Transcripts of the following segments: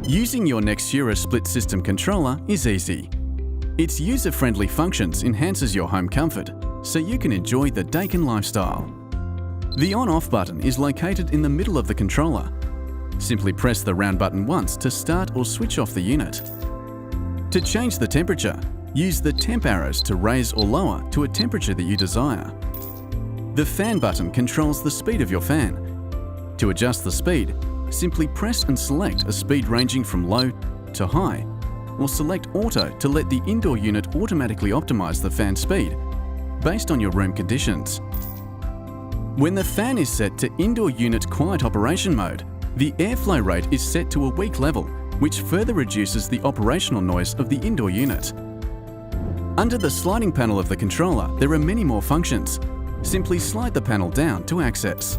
Using your Nexura split system controller is easy. Its user-friendly functions enhances your home comfort, so you can enjoy the Daikin lifestyle. The on-off button is located in the middle of the controller. Simply press the round button once to start or switch off the unit. To change the temperature, use the temp arrows to raise or lower to a temperature that you desire. The fan button controls the speed of your fan. To adjust the speed, simply press and select a speed ranging from low to high, or select Auto to let the indoor unit automatically optimize the fan speed based on your room conditions. When the fan is set to indoor unit quiet operation mode, the airflow rate is set to a weak level, which further reduces the operational noise of the indoor unit. Under the sliding panel of the controller, there are many more functions. Simply slide the panel down to access.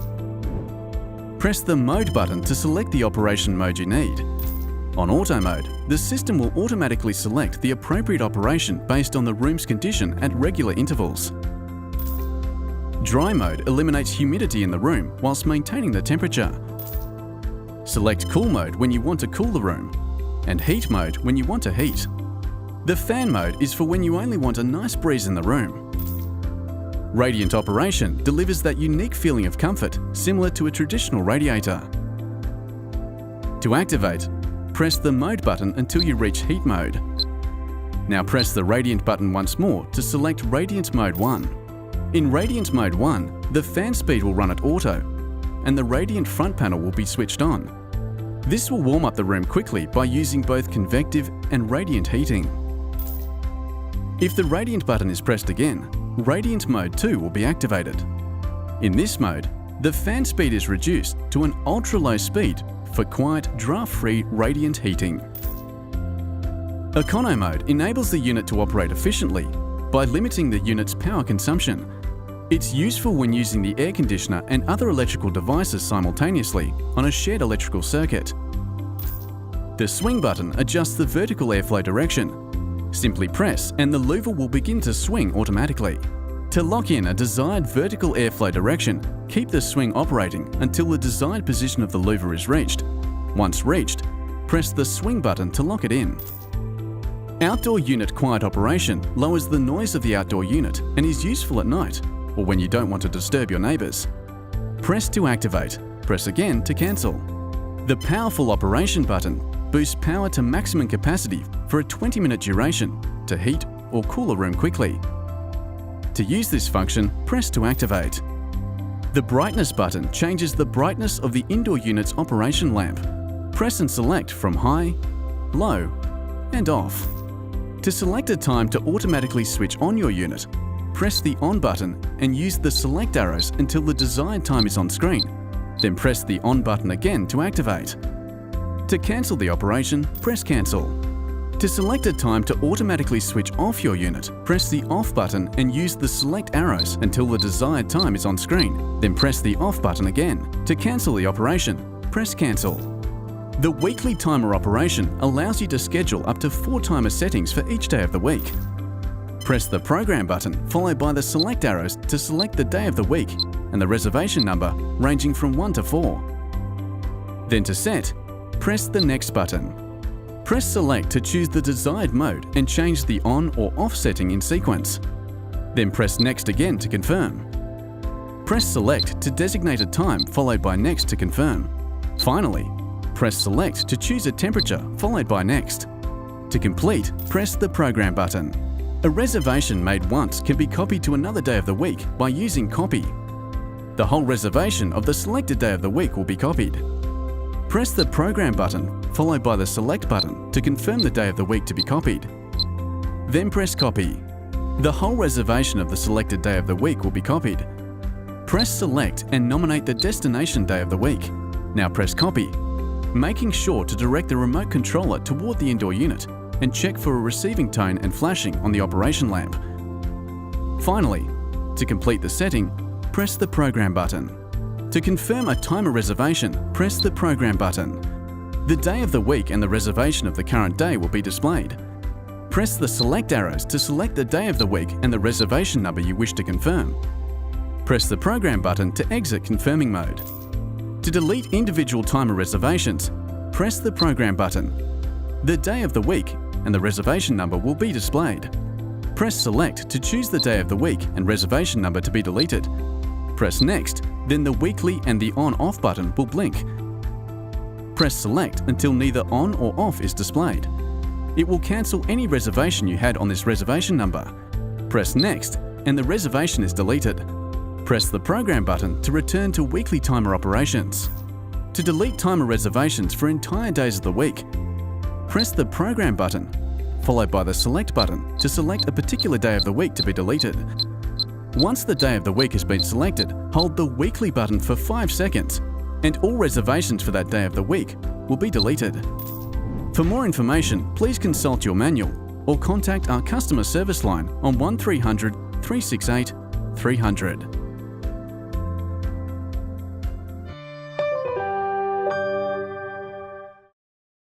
Press the Mode button to select the operation mode you need. On Auto mode, the system will automatically select the appropriate operation based on the room's condition at regular intervals. Dry mode eliminates humidity in the room whilst maintaining the temperature. Select Cool mode when you want to cool the room, and Heat mode when you want to heat. The Fan mode is for when you only want a nice breeze in the room. Radiant operation delivers that unique feeling of comfort, similar to a traditional radiator. To activate, press the Mode button until you reach Heat mode. Now press the Radiant button once more to select Radiant Mode 1. In Radiant Mode 1, the fan speed will run at auto, and the Radiant front panel will be switched on. This will warm up the room quickly by using both convective and radiant heating. If the Radiant button is pressed again, Radiant Mode 2 will be activated. In this mode, the fan speed is reduced to an ultra-low speed for quiet, draft-free radiant heating. Econo mode enables the unit to operate efficiently by limiting the unit's power consumption. It's useful when using the air conditioner and other electrical devices simultaneously on a shared electrical circuit. The Swing button adjusts the vertical airflow direction. Simply press and the louver will begin to swing automatically. To lock in a desired vertical airflow direction, keep the swing operating until the desired position of the louver is reached. Once reached, press the Swing button to lock it in. Outdoor unit quiet operation lowers the noise of the outdoor unit and is useful at night or when you don't want to disturb your neighbours. Press to activate. Press again to cancel. The Powerful Operation button boosts power to maximum capacity for a 20-minute duration to heat or cool a room quickly. To use this function, press to activate. The Brightness button changes the brightness of the indoor unit's operation lamp. Press and select from high, low, and off. To select a time to automatically switch on your unit, press the On button and use the select arrows until the desired time is on screen. Then press the On button again to activate. To cancel the operation, press Cancel. To select a time to automatically switch off your unit, press the Off button and use the select arrows until the desired time is on screen. Then press the Off button again. To cancel the operation, press Cancel. The weekly timer operation allows you to schedule up to 4 timer settings for each day of the week. Press the Program button followed by the select arrows to select the day of the week and the reservation number ranging from 1 to 4. Then to set, press the Next button. Press Select to choose the desired mode and change the on or off setting in sequence. Then press Next again to confirm. Press Select to designate a time followed by Next to confirm. Finally, press Select to choose a temperature followed by Next. To complete, press the Program button. A reservation made once can be copied to another day of the week by using Copy. The whole reservation of the selected day of the week will be copied. Press the Program button followed by the Select button to confirm the day of the week to be copied. Then press Copy. The whole reservation of the selected day of the week will be copied. Press Select and nominate the destination day of the week. Now press Copy, making sure to direct the remote controller toward the indoor unit and check for a receiving tone and flashing on the operation lamp. Finally, to complete the setting, press the Program button. To confirm a timer reservation, press the Program button. The day of the week and the reservation of the current day will be displayed. Press the select arrows to select the day of the week and the reservation number you wish to confirm. Press the Program button to exit confirming mode. To delete individual timer reservations, press the Program button. The day of the week and the reservation number will be displayed. Press Select to choose the day of the week and reservation number to be deleted. Press Next, then the weekly and the On/Off button will blink. Press Select until neither on or off is displayed. It will cancel any reservation you had on this reservation number. Press Next and the reservation is deleted. Press the Program button to return to weekly timer operations. To delete timer reservations for entire days of the week, press the Program button, followed by the Select button to select a particular day of the week to be deleted. Once the day of the week has been selected, hold the Weekly button for 5 seconds, and all reservations for that day of the week will be deleted. For more information, please consult your manual or contact our customer service line on 1300 368 300.